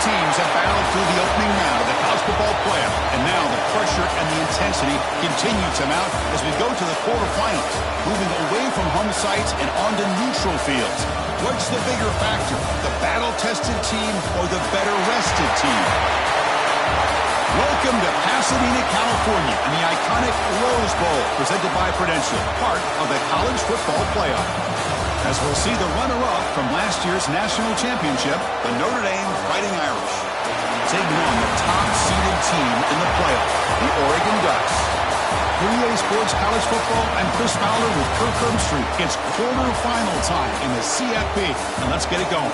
teams have battled through the opening round of the college football playoff, and now the pressure and the intensity continue to mount as we go to the quarterfinals, moving away from home sites and onto neutral fields. What's the bigger factor, the battle-tested team or the better-rested team? Welcome to Pasadena, California, and the iconic Rose Bowl, presented by Prudential, part of the college football playoff. As we'll see the runner-up from last year's national championship, the Notre Dame Fighting Irish, taking on the top-seeded team in the playoff, the Oregon Ducks. For EA Sports College Football, I'm Chris Fowler with Kirk Herbstreit. It's quarterfinal time in the CFP, and let's get it going.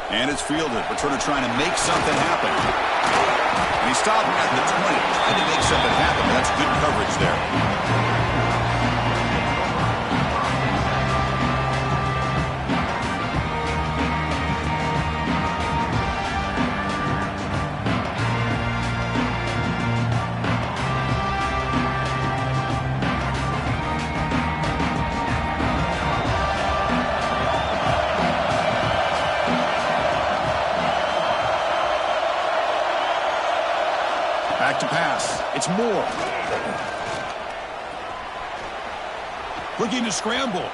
And it's fielded. Returner trying to make something happen. And he's stopping at the 20, trying to make something happen. That's good coverage there. Back to pass. It's Moore. Looking to scramble.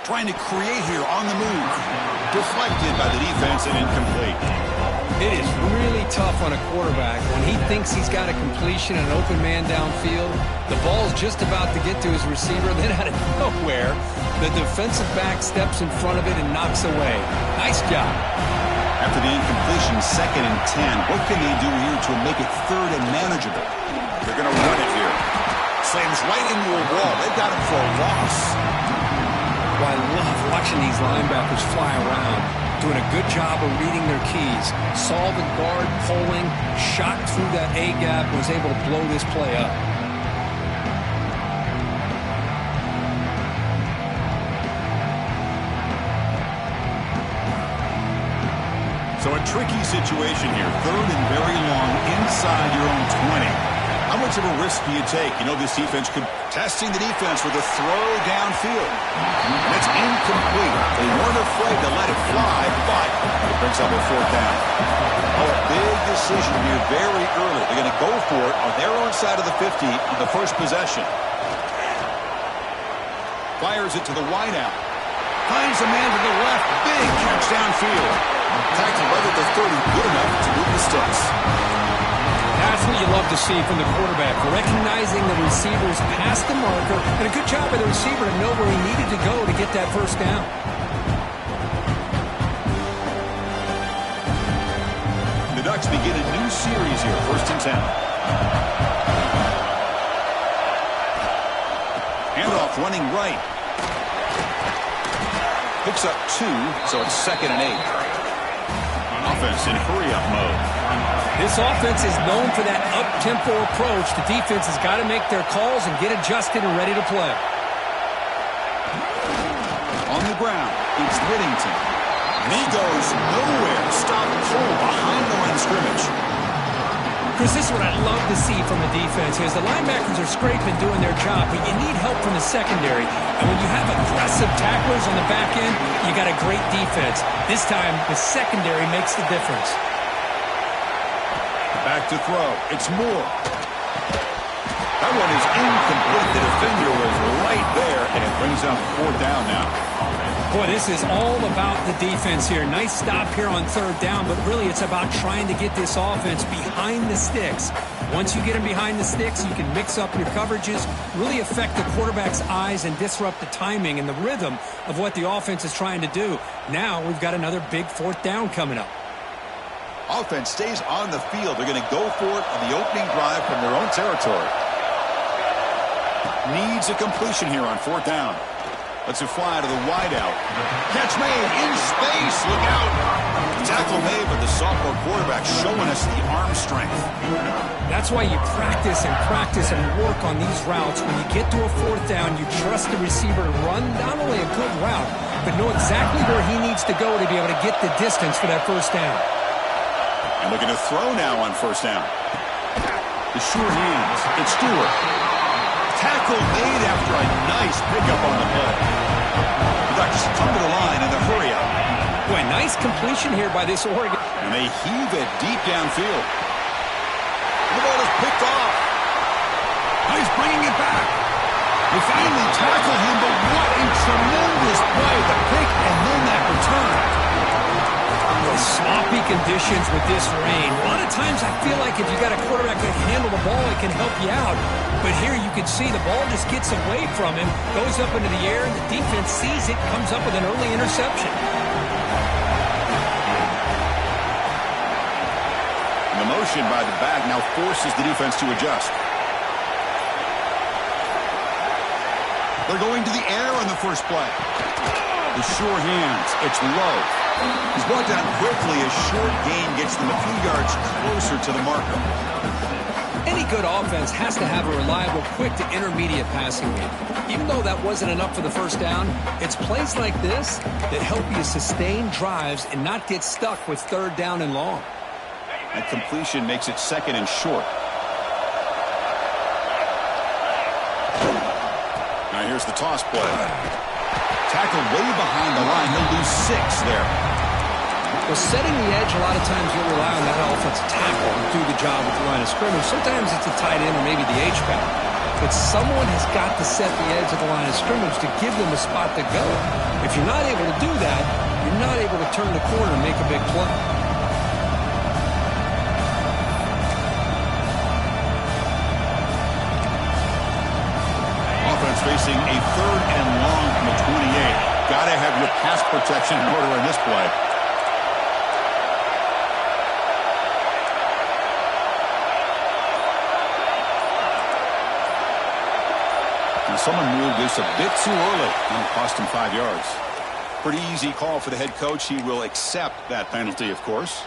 Trying to create here on the move. Deflected by the defense and incomplete. It is really tough on a quarterback when he thinks he's got a completion and an open man downfield. The ball's just about to get to his receiver. Then out of nowhere, the defensive back steps in front of it and knocks away. Nice job. After the incompletion, 2nd and 10. What can they do here to make it 3rd and manageable? They're going to run it here. Slams right into a wall. They've got him for a loss. Well, I love watching these linebackers fly around, doing a good job of reading their keys. Saw the guard pulling, shot through that A-gap, was able to blow this play up. So a tricky situation here. 3rd and very long inside your own 20. How much of a risk do you take? You know, this defense could testing the defense with a throw downfield. And it's incomplete. They weren't afraid to let it fly, but it brings up a 4th down. Oh, a big decision here very early. They're going to go for it on their own side of the 50 on the first possession. Fires it to the wideout. Finds a man to the left. Big catch downfield. Tackled right at the 30. Good enough to move the sticks. That's what you love to see from the quarterback. Recognizing the receivers past the marker. And a good job by the receiver to know where he needed to go to get that first down. The Ducks begin a new series here. 1st and 10. Handoff running right. Picks up 2, so it's 2nd and 8. Offense in hurry-up mode. This offense is known for that up-tempo approach. The defense has got to make their calls and get adjusted and ready to play. On the ground, it's Whittington. And he goes nowhere. Stop cold behind the line of scrimmage. Chris, this is what I love to see from the defense is the linebackers are scraping, doing their job, but you need help from the secondary. And when you have aggressive tacklers on the back end, you got a great defense. This time, the secondary makes the difference. Back to throw. It's Moore. That one is incomplete. The defender was right there, and it brings up 4th down now. Boy, this is all about the defense here. Nice stop here on 3rd down, but really it's about trying to get this offense behind the sticks. Once you get them behind the sticks, you can mix up your coverages, really affect the quarterback's eyes and disrupt the timing and the rhythm of what the offense is trying to do. Now we've got another big 4th down coming up. Offense stays on the field. They're going to go for it on the opening drive from their own territory. Needs a completion here on 4th down. Let's it fly to the wideout. Catch made in space. Look out. Tackle made, but the sophomore quarterback showing us the arm strength. That's why you practice and work on these routes. When you get to a fourth down, you trust the receiver to run not only a good route, but know exactly where he needs to go to be able to get the distance for that first down. And looking to throw now on first down. The sure hands. It's Stewart. Tackle made after a nice pickup on the play. The Ducks come to the line in the hurry up. Boy, nice completion here by this Oregon. And they heave it deep downfield. The ball is picked off. He's bringing it back. They finally tackle him, but what a tremendous play. The pick and then that return. Sloppy conditions with this rain. A lot of times I feel like if you got a quarterback that can handle the ball, it can help you out. But here you can see the ball just gets away from him, goes up into the air, and the defense sees it, comes up with an early interception. And the motion by the back now forces the defense to adjust. They're going to the air on the first play. The sure hands. It's low. He's brought down quickly. A short gain gets them a few yards closer to the marker. Any good offense has to have a reliable, quick to intermediate passing game. Even though that wasn't enough for the first down, it's plays like this that help you sustain drives and not get stuck with third down and long. That completion makes it second and short. Now here's the toss play. Tackled way behind the line. He'll lose 6 there. Well, setting the edge, a lot of times you'll rely on that offensive tackle to do the job with the line of scrimmage. Sometimes it's a tight end or maybe the H-back. But someone has got to set the edge of the line of scrimmage to give them a spot to go. If you're not able to do that, you're not able to turn the corner and make a big play. Offense facing a third and long from the 28. Got to have your pass protection in order in this play. Now someone moved this a bit too early, and it cost him 5 yards. Pretty easy call for the head coach. He will accept that penalty, of course.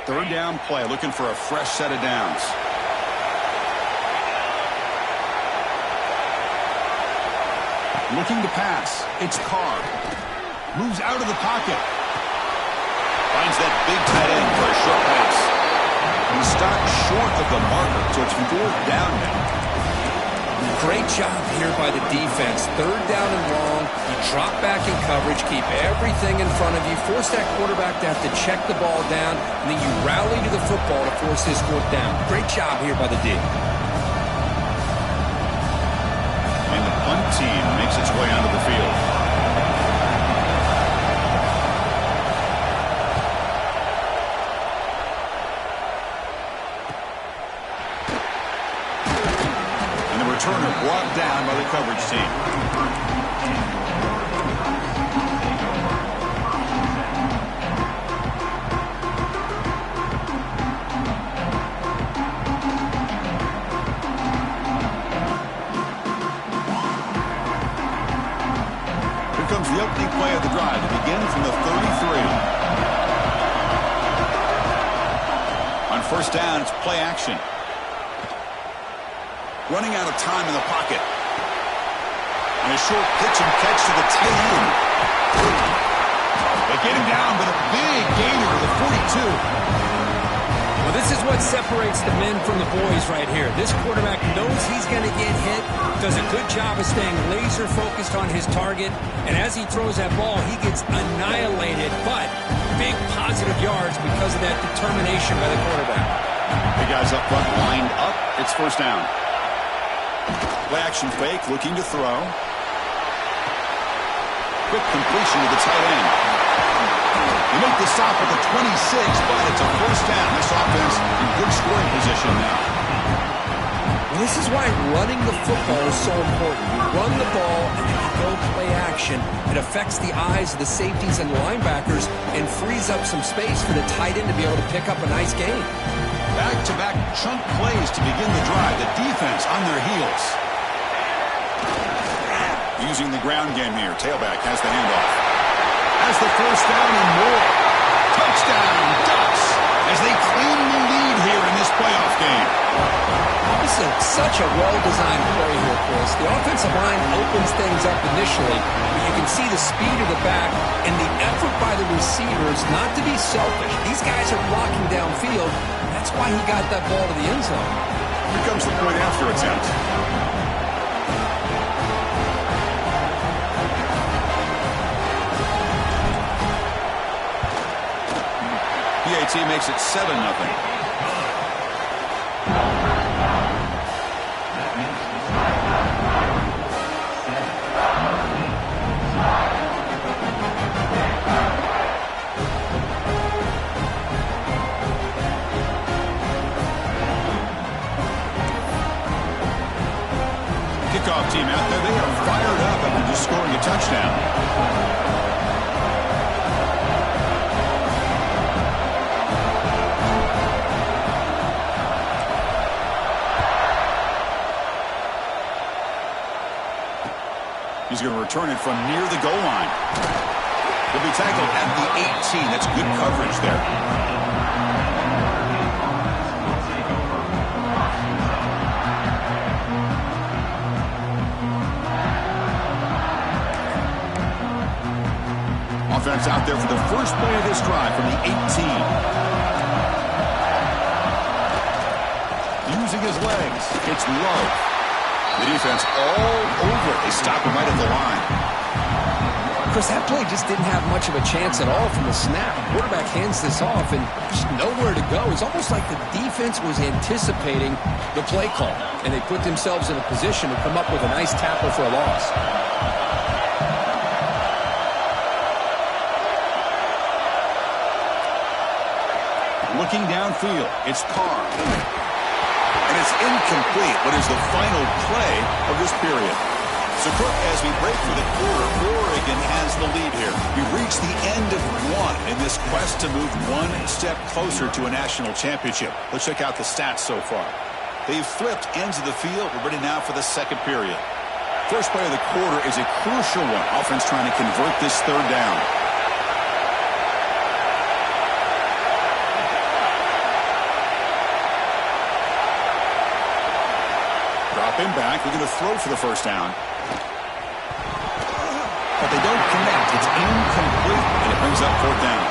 Third down play, looking for a fresh set of downs. Looking to pass. It's Carr. Moves out of the pocket. Finds that big tight end for a short pass. He's stopped short of the marker, so it's 4th down now. Great job here by the defense. Third down and long. You drop back in coverage, keep everything in front of you, force that quarterback to have to check the ball down, and then you rally to the football to force this 4th down. Great job here by the D. And the punt team makes its way onto the field. And the returner brought down by the coverage team. Comes the opening play of the drive to begin from the 33. On first down, it's play action. Running out of time in the pocket. And a short pitch and catch to the tight end. They get him down, but a big gainer to the 42. Well, this is what separates the men from the boys right here. This quarterback knows he's going to get hit, does a good job of staying laser focused on his target, and as he throws that ball, he gets annihilated, but big positive yards because of that determination by the quarterback. The guys up front lined up. It's first down. Play action fake, looking to throw. Quick completion to the tight end. They make the stop at the 26, but it's a first down. This offense in good scoring position now. Well, this is why running the football is so important. You run the ball, and then you go play action. It affects the eyes of the safeties and the linebackers and frees up some space for the tight end to be able to pick up a nice gain. Back-to-back chunk plays to begin the drive. The defense on their heels. Using the ground game here. Tailback has the handoff. Has the first down and more. Touchdown, Ducks, as they claim the lead here in this playoff game. This is such a well-designed play here, Chris. The offensive line opens things up initially, but you can see the speed of the back and the effort by the receivers not to be selfish. These guys are blocking downfield. That's why he got that ball to the end zone. Here comes the point after attempt. PAT makes it 7-0. Kickoff team out there, they are fired up after just scoring a touchdown. He's going to return it from near the goal line. He'll be tackled at the 18. That's good coverage there. Offense out there for the first play of this drive from the 18. Using his legs. It's low. The defense all over it. They stop him right at the line. Chris, that play just didn't have much of a chance at all from the snap. The quarterback hands this off and just nowhere to go. It's almost like the defense was anticipating the play call, and they put themselves in a position to come up with a nice tackle for a loss. Looking downfield, it's Carr. And it's incomplete. What is the final play of this period? So, Cook, as we break for the quarter, Oregon has the lead here. We've reached the end of one in this quest to move one step closer to a national championship. Let's check out the stats so far. They've flipped ends of the field. We're ready now for the second period. First play of the quarter is a crucial one. Offense trying to convert this third down. Him back. We're going to throw for the first down. But they don't connect. It's incomplete, and it brings up fourth down.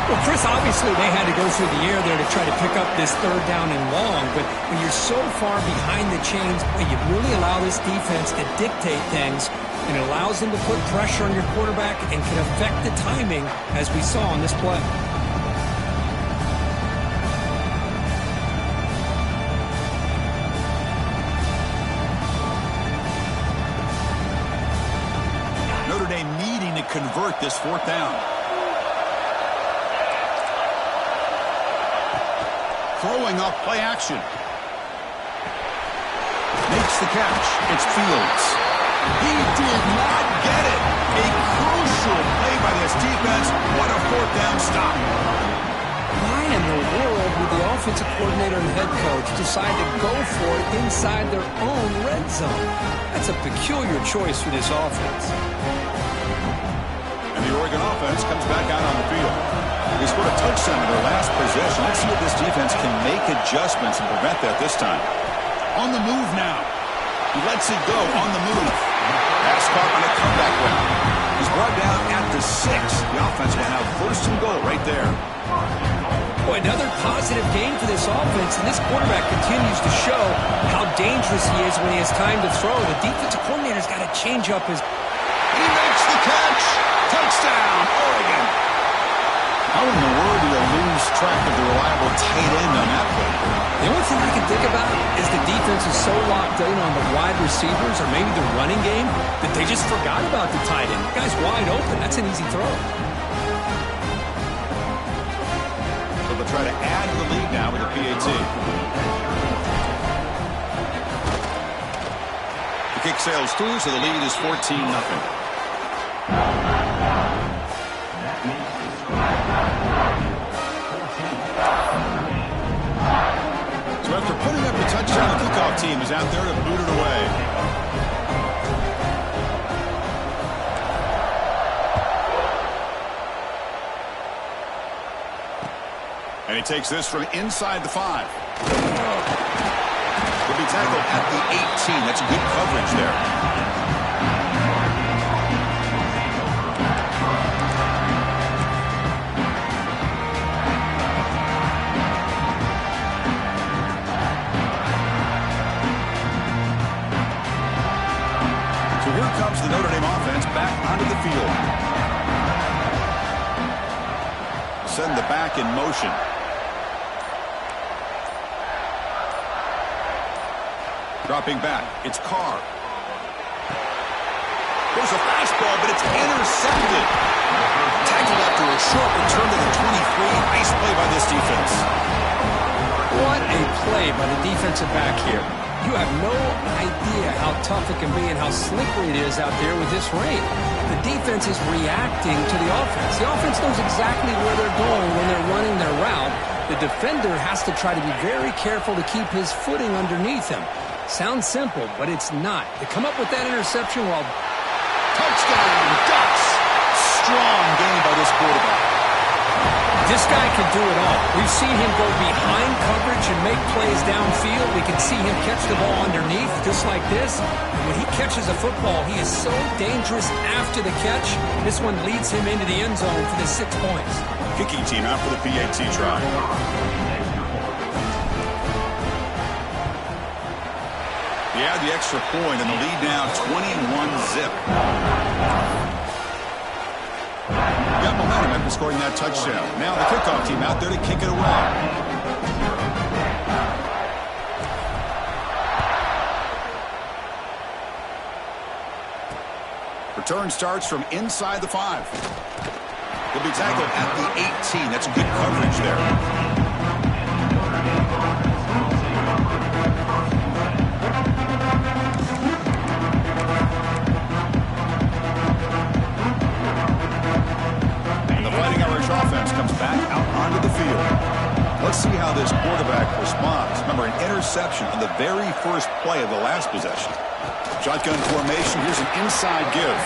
Well, Chris, obviously they had to go through the air there to try to pick up this third down and long, but when you're so far behind the chains, you really allow this defense to dictate things, and it allows them to put pressure on your quarterback and can affect the timing, as we saw on this play. Convert this fourth down. Throwing off play action. Makes the catch. It's Fields. He did not get it. A crucial play by this defense. What a fourth down stop. Why in the world would the offensive coordinator and head coach decide to go for it inside their own red zone? That's a peculiar choice for this offense. And the Oregon offense comes back out on the field. They scored a touchdown in their last possession. Let's see if this defense can make adjustments and prevent that this time. On the move now. He lets it go on the move. Pass caught on a comeback route. He's brought down at the 6. The offense will have first and goal right there. Boy, another positive game for this offense, and this quarterback continues to show how dangerous he is when he has time to throw. The defensive coordinator's got to change up his... He makes the catch. Touchdown, Oregon. How in the world do they lose track of the reliable tight end on that play? The only thing I can think about is the defense is so locked in on the wide receivers or maybe the running game that they just forgot about the tight end. The guy's wide open. That's an easy throw. So they'll try to add to the lead now with the PAT. The kick sails through, so the lead is 14-0. So after putting up the touchdown, the kickoff team is out there to boot it away. takes this from inside the 5. He'll be tackled at the 18. That's good coverage there. So here comes the Notre Dame offense back onto the field. Send the back in motion. Dropping back, it's Carr. There's a fastball, but it's intercepted. Tackled after a short return to the 23. Nice play by this defense. What a play by the defensive back here. You have no idea how tough it can be and how slippery it is out there with this rain. The defense is reacting to the offense. The offense knows exactly where they're going when they're running their route. The defender has to try to be very careful to keep his footing underneath him. Sounds simple, but it's not. To come up with that interception while... Touchdown, Ducks! Strong game by this quarterback. This guy can do it all. We've seen him go behind coverage and make plays downfield. We can see him catch the ball underneath, just like this. And when he catches a football, he is so dangerous after the catch. This one leads him into the end zone for the 6 points. Kicking team out for the PAT try. They add the extra point, and the lead now 21-zip. Got momentum after scoring that touchdown. Now the kickoff team out there to kick it away. Return starts from inside the 5. He'll be tackled at the 18. That's good coverage there. Offense comes back out onto the field. Let's see how this quarterback responds. Remember, an interception on the very first play of the last possession. Shotgun formation. Here's an inside give.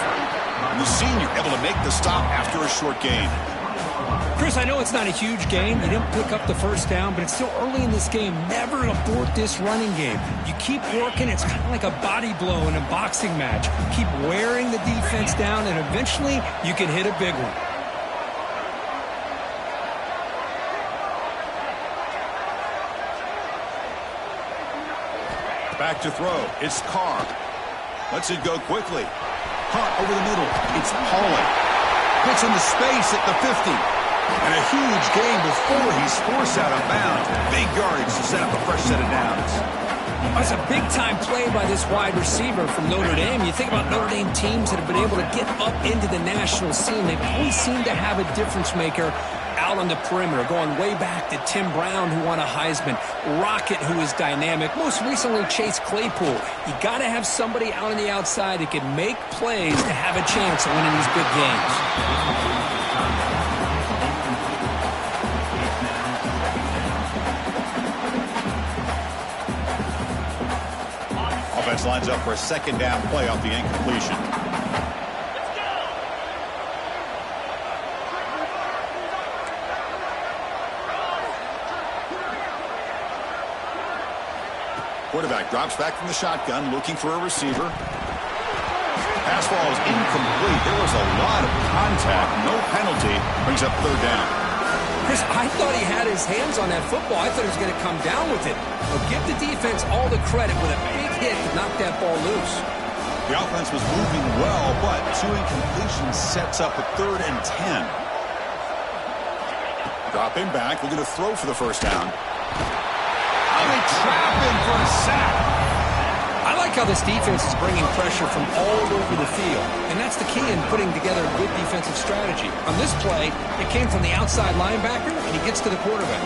And the senior able to make the stop after a short gain. Chris, I know it's not a huge game. You didn't pick up the first down, but it's still early in this game. Never abort this running game. You keep working. It's kind of like a body blow in a boxing match. Keep wearing the defense down, and eventually you can hit a big one. Back to throw. It's Carr. Lets it go quickly. Caught over the middle. It's Pauling. Gets into space at the 50. And a huge gain before he's forced out of bounds. Big yardage to set up a fresh set of downs. That's a big-time play by this wide receiver from Notre Dame. You think about Notre Dame teams that have been able to get up into the national scene. They always seem to have a difference maker out on the perimeter, going way back to Tim Brown, who won a Heisman, Rocket, who is dynamic, most recently Chase Claypool. You got to have somebody out on the outside that can make plays to have a chance of winning these big games. Offense lines up for a second down play off the incompletion. Quarterback drops back from the shotgun, looking for a receiver. Pass ball is incomplete. There was a lot of contact. No penalty. Brings up third down. Chris, I thought he had his hands on that football. I thought he was going to come down with it. But give the defense all the credit with a big hit to knock that ball loose. The offense was moving well, but two incompletions sets up a 3rd and 10. Dropping back, looking to throw for the first down. They trap him for a sack. I like how this defense is bringing pressure from all over the field, and that's the key in putting together a good defensive strategy. On this play, it came from the outside linebacker, and he gets to the quarterback.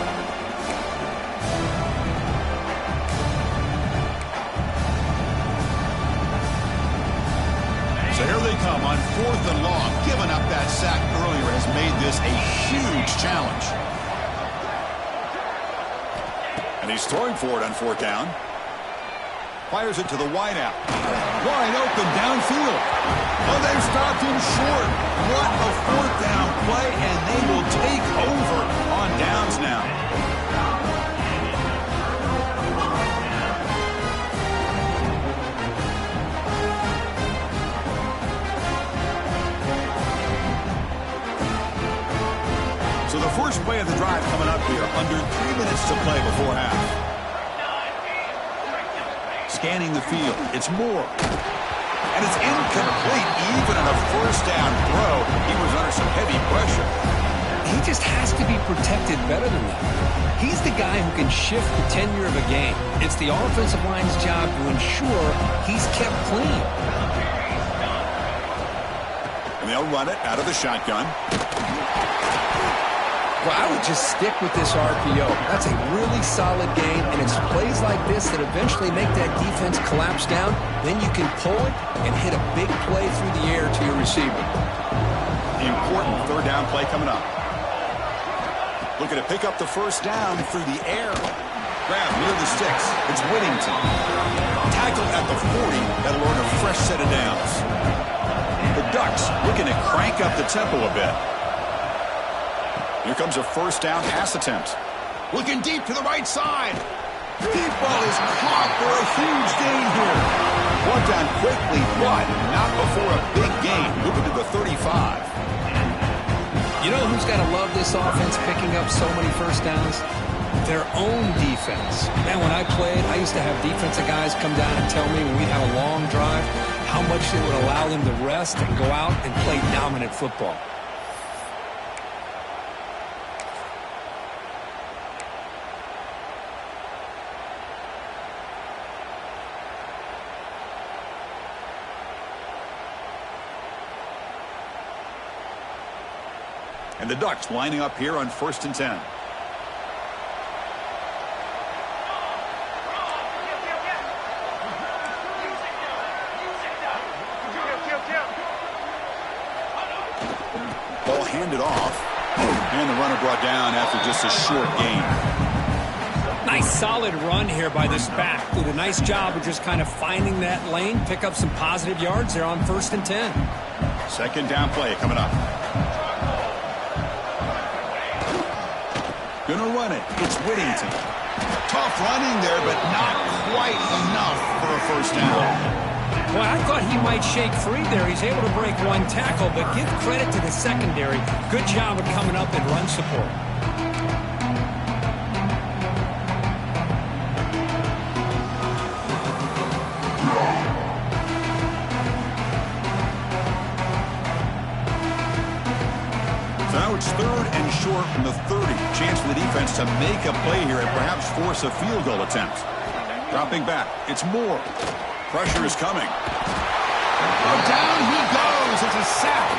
So here they come on 4th and long. Giving up that sack earlier has made this a huge challenge. And he's throwing for it on 4th down. Fires it to the wideout. Wide open downfield. Oh, they've stopped him short. What a 4th down play, and they will take over on downs now. First play of the drive coming up here. Under 3 minutes to play before half. Scanning the field. It's Moore. And it's incomplete. Even on a first down throw, he was under some heavy pressure. He just has to be protected better than that. He's the guy who can shift the tenure of a game. It's the offensive line's job to ensure he's kept clean. And they'll run it out of the shotgun. Well, I would just stick with this RPO. That's a really solid game, and it's plays like this that eventually make that defense collapse down. Then you can pull it and hit a big play through the air to your receiver. The important third down play coming up. Looking to pick up the first down through the air. Grab near the sticks. It's Whittington. Tackled at the 40. That'll earn a fresh set of downs. The Ducks looking to crank up the tempo a bit. Here comes a first down pass attempt. Looking deep to the right side. Deep ball is caught for a huge gain here. Brought down quickly, but not before a big gain. Moving to the 35. You know who's got to love this offense picking up so many first downs? Their own defense. Man, when I played, I used to have defensive guys come down and tell me when we'd have a long drive how much it would allow them to rest and go out and play dominant football. And the Ducks lining up here on 1st and 10. Ball handed off. And the runner brought down after just a short gain. Nice solid run here by this back. Did a nice job of just kind of finding that lane, pick up some positive yards there on 1st and 10. Second down play coming up. Gonna run it. It's Whittington. Tough running there, but not quite enough for a first down. Well, I thought he might shake free there. He's able to break one tackle, but give credit to the secondary. Good job of coming up and run support. So now it's 3rd and short from the 30. Chance for the defense to make a play here and perhaps force a field goal attempt. Dropping back. It's Moore. Pressure is coming. Oh, down he goes. It's a sack.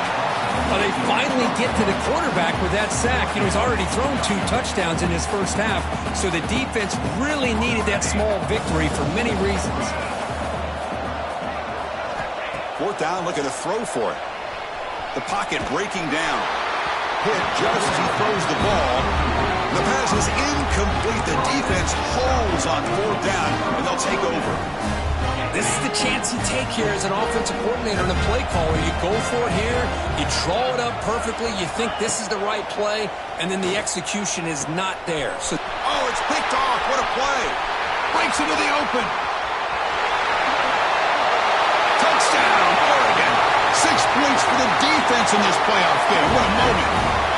Well, they finally get to the quarterback with that sack. You know, he's already thrown 2 touchdowns in his first half, so the defense really needed that small victory for many reasons. 4th down, looking to throw for it. The pocket breaking down. Hit just as he throws the ball. The pass is incomplete. The defense holds on 4th down, and they'll take over. This is the chance you take here as an offensive coordinator and a play caller. You go for it here, you draw it up perfectly, you think this is the right play, and then the execution is not there. So, oh, it's picked off. What a play. Breaks into the open. Touchdown, Oregon. 6 points for the defense in this playoff game. What a moment.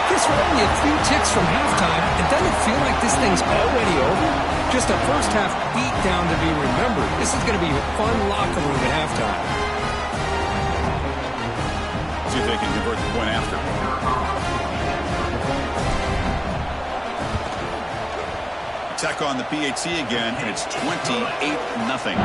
Chris, we're only a few ticks from halftime. It doesn't feel like this thing's already over. Just a first half beat down to be remembered. This is going to be a fun locker room at halftime. See if they can convert the point after. Tech on the PAT again, and it's 28-0.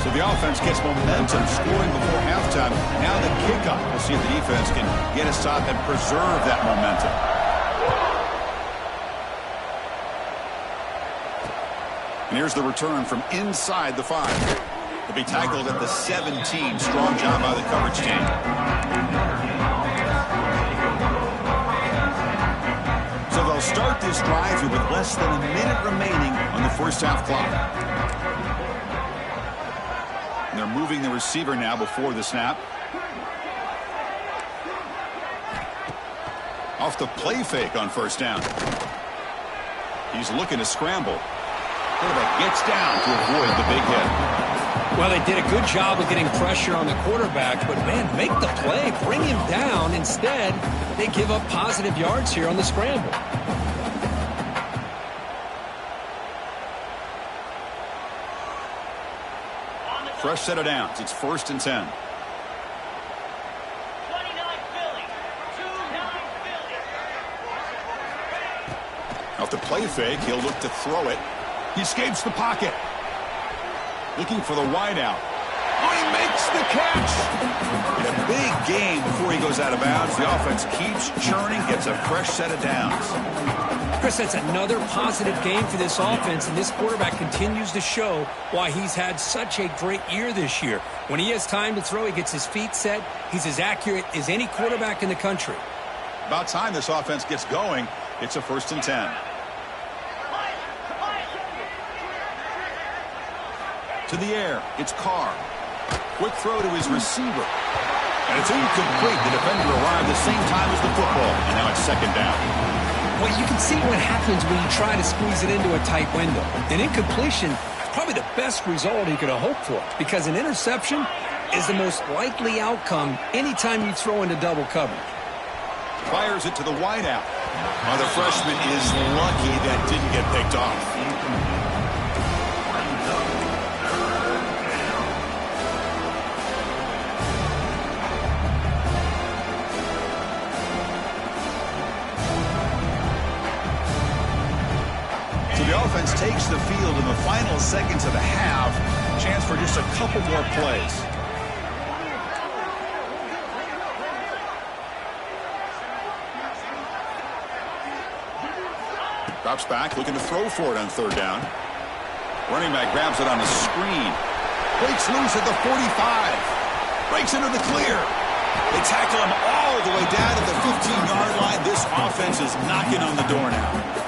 So the offense gets momentum, scoring before halftime. Now the kickoff. We'll see if the defense can get a stop and preserve that momentum. And here's the return from inside the 5. He'll be tackled at the 17. Strong job by the coverage team. So they'll start this drive here with less than a minute remaining on the first half clock. And they're moving the receiver now before the snap. Off the play fake on first down. He's looking to scramble. Quarterback gets down to avoid the big hit. Well, they did a good job of getting pressure on the quarterback, but, man, make the play. Bring him down. Instead, they give up positive yards here on the scramble. Fresh set of downs. It's 1st and 10. Off the play fake, he'll look to throw it. He escapes the pocket. Looking for the wideout. Oh, he makes the catch. In a big game before he goes out of bounds. The offense keeps churning, gets a fresh set of downs. Chris, that's another positive game for this offense, and this quarterback continues to show why he's had such a great year this year. When he has time to throw, he gets his feet set. He's as accurate as any quarterback in the country. About time this offense gets going. It's a 1st and 10. To the air, it's Carr. Quick throw to his receiver. And it's incomplete. The defender arrived the same time as the football. And now it's 2nd down. Well, you can see what happens when you try to squeeze it into a tight window. An incompletion is probably the best result he could have hoped for, because an interception is the most likely outcome anytime you throw into double coverage. Fires it to the wideout. Oh, the freshman is lucky that didn't get picked off. So the offense takes the field in the final seconds of the half. Chance for just a couple more plays. Drops back, looking to throw for it on 3rd down. Running back grabs it on the screen. Breaks loose at the 45. Breaks into the clear. They tackle him all the way down to the 15-yard line. This offense is knocking on the door now.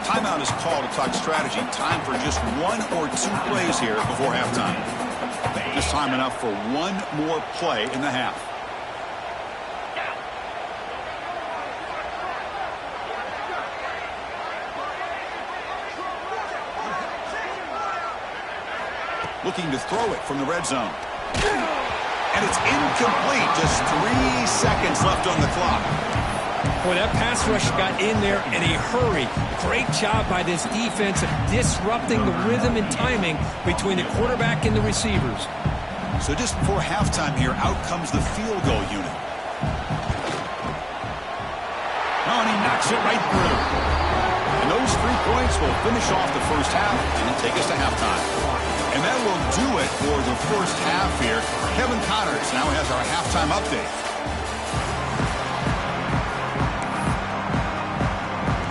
Timeout is called to talk strategy. Time for just 1 or 2 plays here before halftime. Just time enough for 1 more play in the half. Looking to throw it from the red zone. And it's incomplete. Just 3 seconds left on the clock. Boy, that pass rush got in there in a hurry. Great job by this defense of disrupting the rhythm and timing between the quarterback and the receivers. So just before halftime here, out comes the field goal unit. Oh, and he knocks it right through. And those 3 points will finish off the first half and then take us to halftime. And that will do it for the first half here. Kevin Connors now has our halftime update.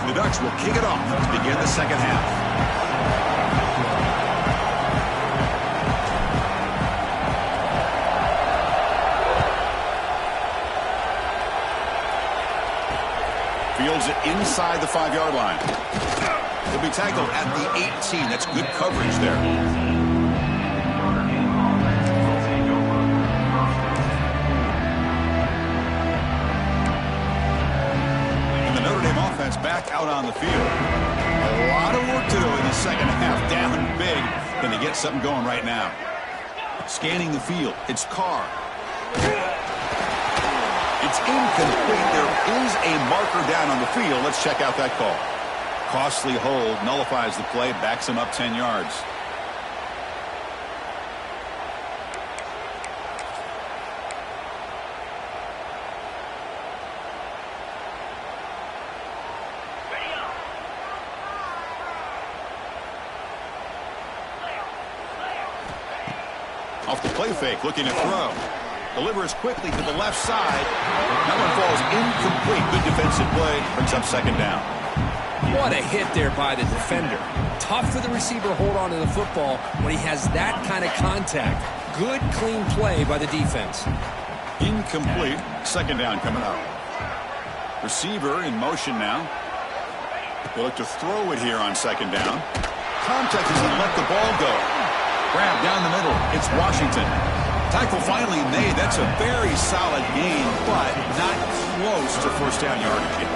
The Ducks will kick it off to begin the second half. Fields it inside the 5-yard line. He'll be tackled at the 18. That's good coverage there. Back out on the field. A lot of work to do in the second half. Down big. Going to get something going right now. Scanning the field. It's Carr. It's incomplete. There is a marker down on the field. Let's check out that call. Costly hold. Nullifies the play. Backs him up 10 yards. Off the play fake, looking to throw. Delivers quickly to the left side. That one falls incomplete. Good defensive play. Brings up 2nd down. What a hit there by the defender. Tough for the receiver to hold on to the football when he has that kind of contact. Good, clean play by the defense. Incomplete. 2nd down coming up. Receiver in motion now. They look to throw it here on 2nd down. Contact as he let the ball go. Grab down the middle. It's Washington. Tackle finally made. That's a very solid gain, but not close to 1st down yardage yet.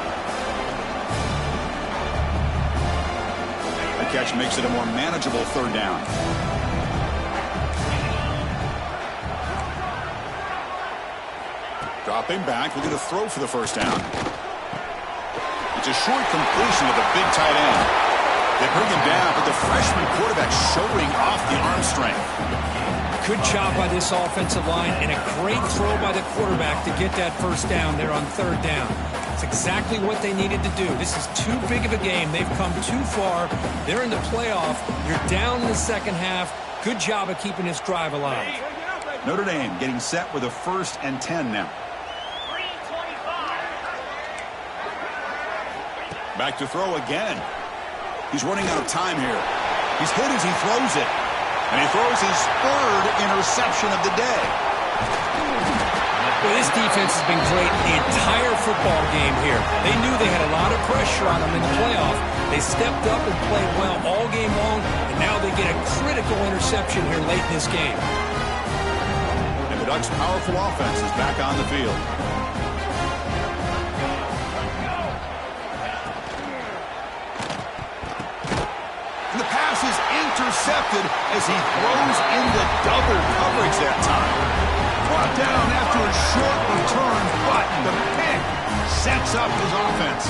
catch makes it a more manageable third down. Dropping back, looking to throw for the first down. It's a short completion of the big tight end. They bring him down, but the freshman quarterback showing off the arm strength. Good job by this offensive line, and a great throw by the quarterback to get that first down there on third down. It's exactly what they needed to do. This is too big of a game. They've come too far. They're in the playoff. You're down in the second half. Good job of keeping this drive alive. Notre Dame getting set with a 1st and 10 now. Back to throw again. He's running out of time here. He's hit as he throws it. And he throws his 3rd interception of the day. Well, this defense has been great the entire football game here. They knew they had a lot of pressure on them in the playoff. They stepped up and played well all game long, and now they get a critical interception here late in this game. And the Ducks' powerful offense is back on the field. And the pass is intercepted as he throws into double coverage that time. Brought down after a short return, but the pick sets up his offense.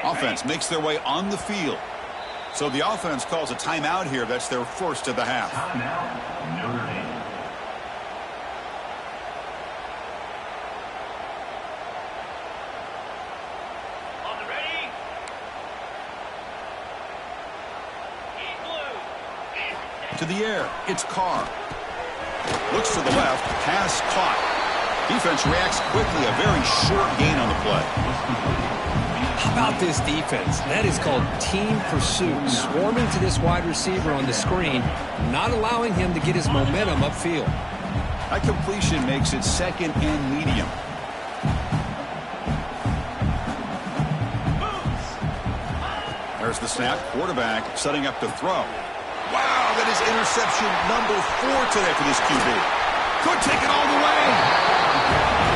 Offense makes their way on the field. So the offense calls a timeout here. That's their first of the half. Notre Dame. On the ready. To the air, it's Carr. Looks to the left, pass caught. Defense reacts quickly, a very short gain on the play. How about this defense? That is called team pursuit. Swarming to this wide receiver on the screen, not allowing him to get his momentum upfield. That completion makes it 2nd and medium. There's the snap. Quarterback setting up to throw. Wow, that is interception number 4 today for this QB. Could take it all the way.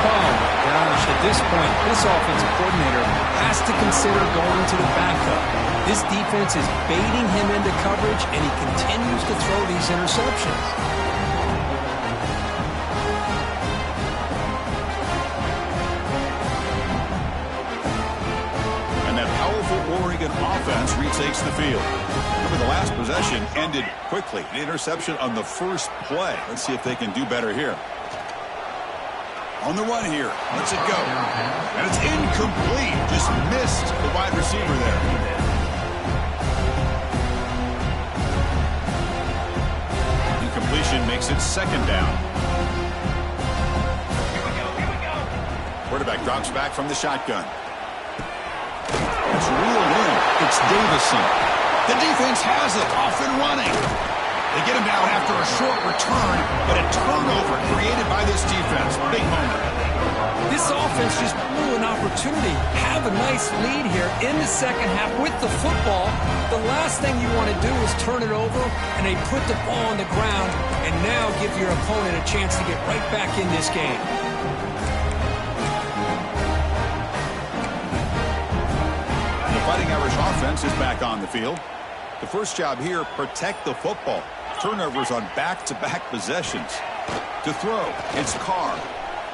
Oh, my gosh. At this point, this offensive coordinator has to consider going to the backup. This defense is baiting him into coverage, and he continues to throw these interceptions. And that powerful Oregon offense retakes the field. Remember, the last possession ended quickly. An interception on the first play. Let's see if they can do better here. On the run here. Lets it go. And it's incomplete. Just missed the wide receiver there. Incompletion makes it 2nd down. Here we go. Quarterback drops back from the shotgun. It's reeled in. It's Davison. The defense has it. Off and running. They get him down after a short return, but a turnover created by this defense. Big moment. This offense just blew an opportunity. Have a nice lead here in the second half with the football. The last thing you want to do is turn it over, and they put the ball on the ground, and now give your opponent a chance to get right back in this game. The Fighting Irish offense is back on the field. The first job here, protect the football. Turnovers on back-to-back possessions. To throw, it's Carr.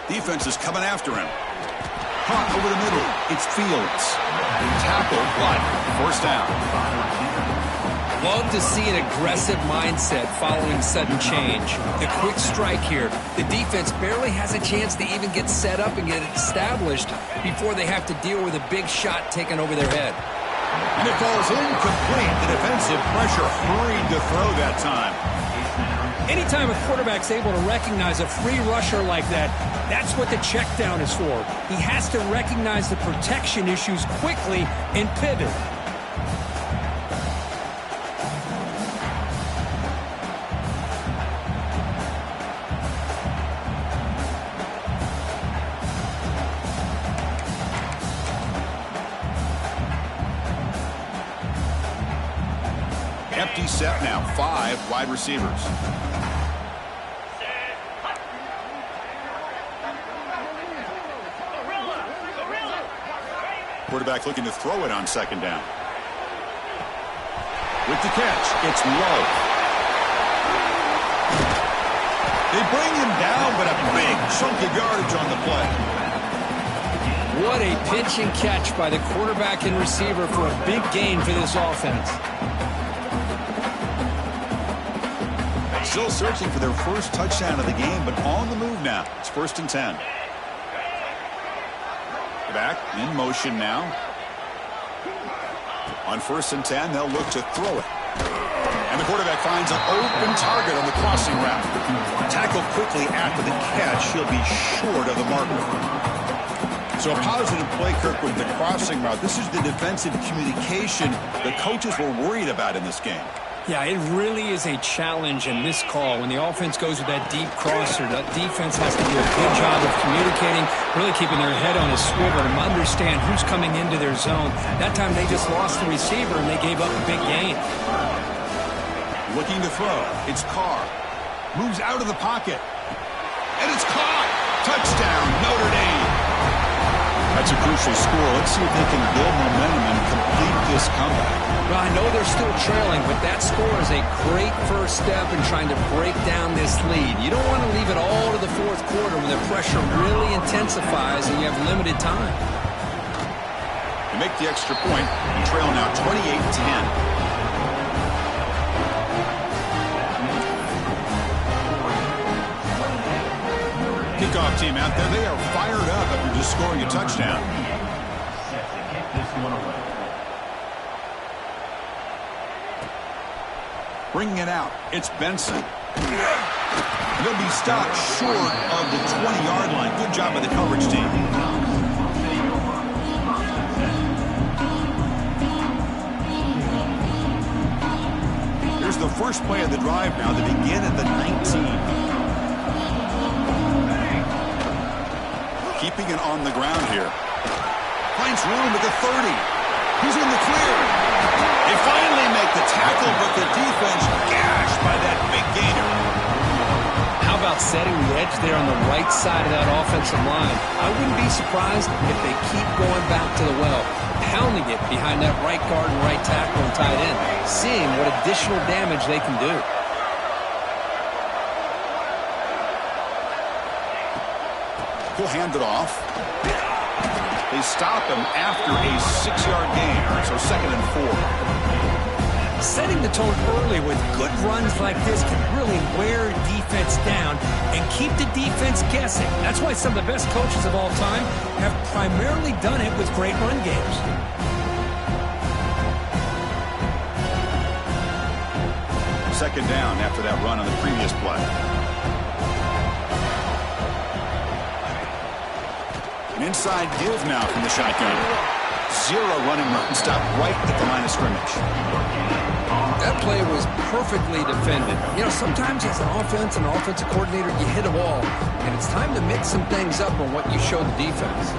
Defense is coming after him. Caught over the middle. It's Fields. Tackled, but first down. Love to see an aggressive mindset following sudden change. The quick strike here. The defense barely has a chance to even get set up and get established before they have to deal with a big shot taken over their head. And it falls incomplete. The defensive pressure hurried to throw that time. Anytime a quarterback's able to recognize a free rusher like that, that's what the check down is for. He has to recognize the protection issues quickly and pivot. empty set now. 5 wide receivers. Quarterback looking to throw it on second down. With the catch, it's Love. They bring him down, but a big chunk of yardage on the play. What a pitch and catch by the quarterback and receiver for a big gain for this offense. Still searching for their first touchdown of the game, but on the move now. It's 1st and 10. Back in motion now. On 1st and 10, they'll look to throw it. And the quarterback finds an open target on the crossing route. Tackled quickly after the catch. He'll be short of the marker. So a positive play, Kirk, with the crossing route. This is the defensive communication the coaches were worried about in this game. Yeah, it really is a challenge in this call. When the offense goes with that deep crosser, that defense has to do a good job of communicating, really keeping their head on a swivel and understand who's coming into their zone. That time they just lost the receiver and they gave up a big gain. Looking to throw. It's Carr. Moves out of the pocket. And it's caught. Touchdown, Notre Dame. That's a crucial score. Let's see if they can build momentum and complete this comeback. Well, I know they're still trailing, but that score is a great first step in trying to break down this lead. You don't want to leave it all to the fourth quarter when the pressure really intensifies and you have limited time. They make the extra point and trail now 28-10. Kickoff team out there. They are fired up after just scoring a touchdown. Set to kick this one away. Bringing it out. It's Benson. They'll be stopped short of the 20-yard line. Good job by the coverage team. Here's the first play of the drive now. They begin at the 19. Keeping it on the ground here. Finds room at the 30. He's in the clear. They finally make the tackle, but the defense gashed by that big gainer. How about setting the edge there on the right side of that offensive line? I wouldn't be surprised if they keep going back to the well, pounding it behind that right guard and right tackle and tight end, seeing what additional damage they can do. He'll hand it off. They stop him after a 6-yard gain, so 2nd and 4. Setting the tone early with good runs like this can really wear defense down and keep the defense guessing. That's why some of the best coaches of all time have primarily done it with great run games. Second down after that run on the previous play. An inside give now from the shotgun. 0 running run stop right at the line of scrimmage. That play was perfectly defended. You know, sometimes as an offense and offensive coordinator, you hit a wall, and it's time to mix some things up on what you show the defense.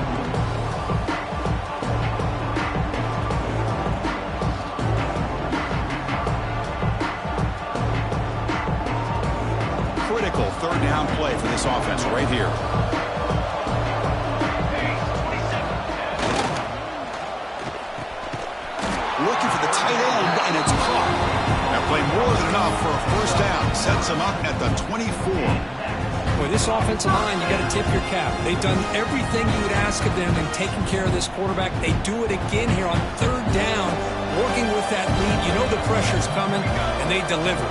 Critical 3rd down play for this offense right here. Looking for the tight end, and it's caught. That play more than enough for a 1st down. Sets him up at the 24. Boy, this offensive line, you got to tip your cap. They've done everything you would ask of them in taking care of this quarterback. They do it again here on 3rd down, working with that lead. You know the pressure's coming, and they deliver.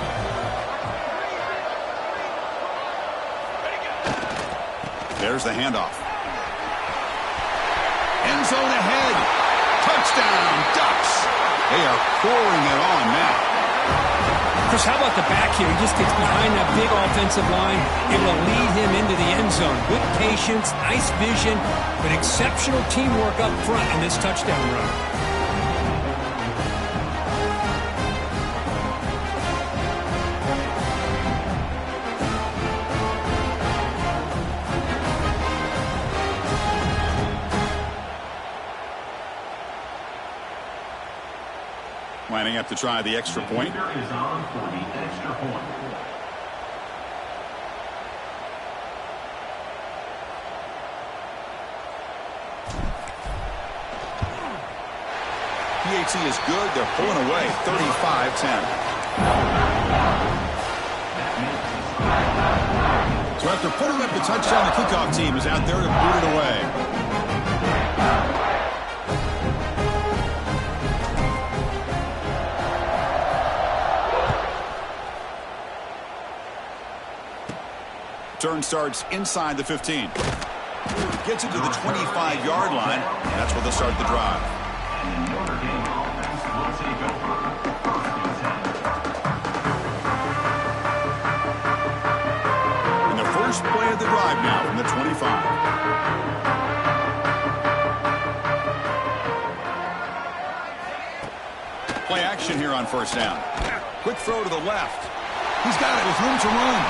There's the handoff. End zone ahead. Touchdown, Ducks. They are pouring it on now. Chris, how about the back here? He just gets behind that big offensive line, able to lead him into the end zone. Good patience, nice vision, but exceptional teamwork up front on this touchdown run. Lining up to try the extra point. Leader is on for the extra point. PAT is good. They're pulling away 35-10. So after putting up the touchdown, the kickoff team is out there to boot it away. Turn starts inside the 15. Gets it to the 25-yard line. That's where they'll start the drive. Notre Dame offense will take over. And the first play of the drive now from the 25. Play action here on first down. Quick throw to the left. He's got it with room to run.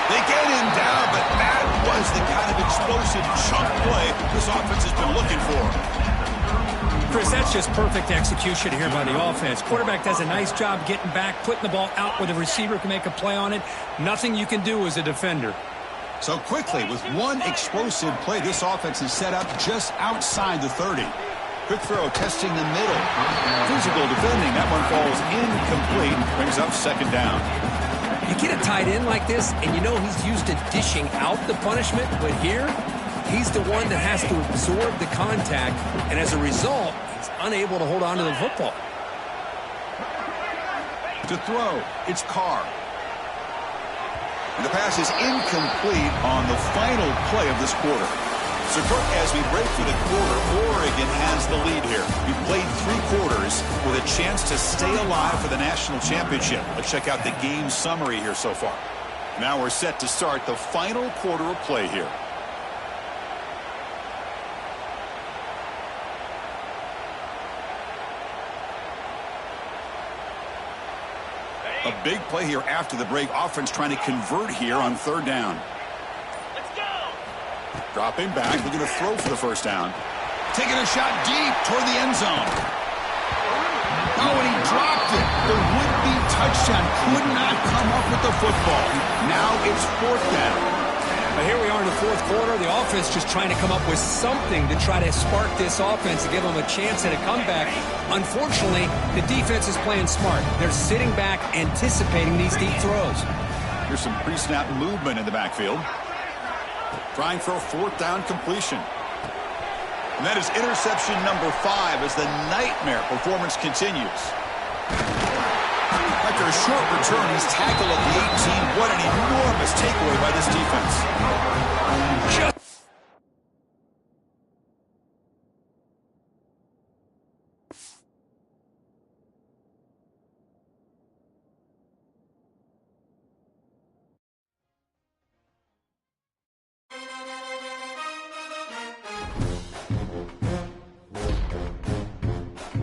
They get him down, but that was the kind of explosive chunk play this offense has been looking for. Chris, that's just perfect execution here by the offense. Quarterback does a nice job getting back, putting the ball out where the receiver can make a play on it. Nothing you can do as a defender. So quickly, with one explosive play, this offense is set up just outside the 30. Quick throw, testing the middle. Physical defending. That one falls incomplete. Brings up second down. You get a tight end like this, and you know he's used to dishing out the punishment, but here, he's the one that has to absorb the contact, and as a result, he's unable to hold on to the football. To throw, it's Carr. And the pass is incomplete on the final play of this quarter. So, Kirk, as we break for the quarter, Oregon has the lead here. We've played 3 quarters with a chance to stay alive for the national championship. Let's check out the game summary here so far. Now we're set to start the final quarter of play here. A big play here after the break. Offense trying to convert here on third down. Let's go. Dropping back, looking to throw for the first down. Taking a shot deep toward the end zone. Oh, and he dropped it. The would-be touchdown could not come up with the football. Now it's fourth down. But here we are in the fourth quarter. The offense just trying to come up with something to try to spark this offense to give them a chance at a comeback. Unfortunately, the defense is playing smart. They're sitting back, anticipating these deep throws. Here's some pre-snap movement in the backfield. Trying for a fourth down completion. And that is interception number 5 as the nightmare performance continues. After a short return, he's tackled at the 18. What an enormous takeaway by this defense.